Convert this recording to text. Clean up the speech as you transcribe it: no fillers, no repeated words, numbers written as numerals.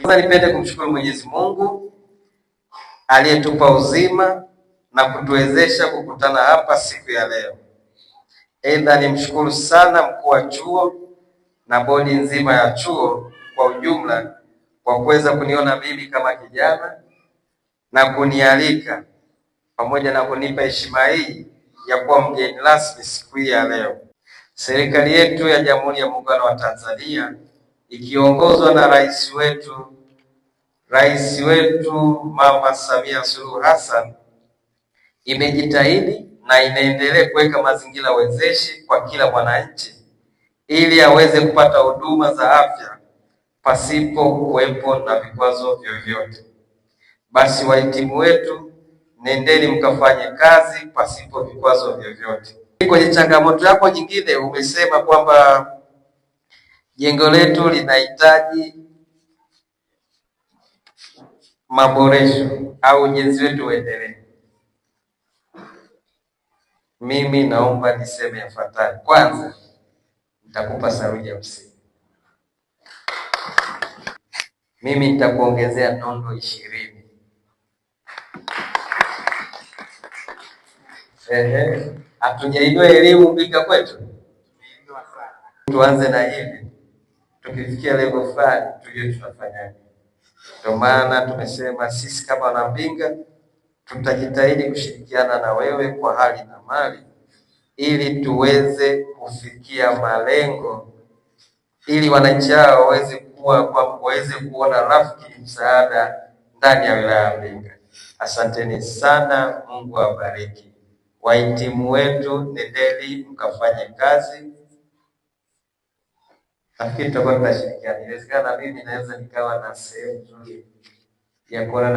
Kwanza nipende kumshukuru Mwenyezi Mungu aliyetupa uzima na kutuwezesha kukutana hapa siku ya leo. Aidha, nimshukuru sana mkuu wa chuo na bodi nzima ya chuo kwa ujumla kwa kuweza kuniona mimi kama kijana na kunialika pamoja na kunipa heshima hii ya kuwa mgeni rasmi siku hii ya leo. Serikali yetu ya Jamhuri ya Muungano wa Tanzania ikiongozwa na rais wetu Mama Samia Suluhu Hassan imejitahidi na inaendelea kuweka mazingira wezeshi kwa kila mwananchi ili aweze kupata huduma za afya pasipo kuwepo na vikwazo vyovyote. Basi wahitimu wetu, nendeni mkafanye kazi pasipo vikwazo vyovyote. Kwenye changamoto yako nyingine, umesema kwamba jengo letu linahitaji maboresho au ujenzi wetu uendelee. Mimi naomba niseme yafuatayo. Kwanza, nitakupa saruji ya msingi. Mimi nitakuongezea nondo 20. Hatujainua elimu Mbinga kwetu. Tuanze na hivi. Tukifikia level fulani tujue tunafanyaje. Ndio maana tumesema sisi kama wana Mbinga tutajitahidi kushirikiana na wewe kwa hali na mali ili tuweze kufikia malengo, ili wananchi hao waweze kuona rafiki msaada ndani ya wilaya ya Mbinga. Asanteni sana, Mungu awabariki. Wahitimu wetu, nendeni mkafanye kazi. Nafikiri tutakuwa tunashirikiana. Inawezekana mimi naweza nikawa na sehemu nzuri ya kuona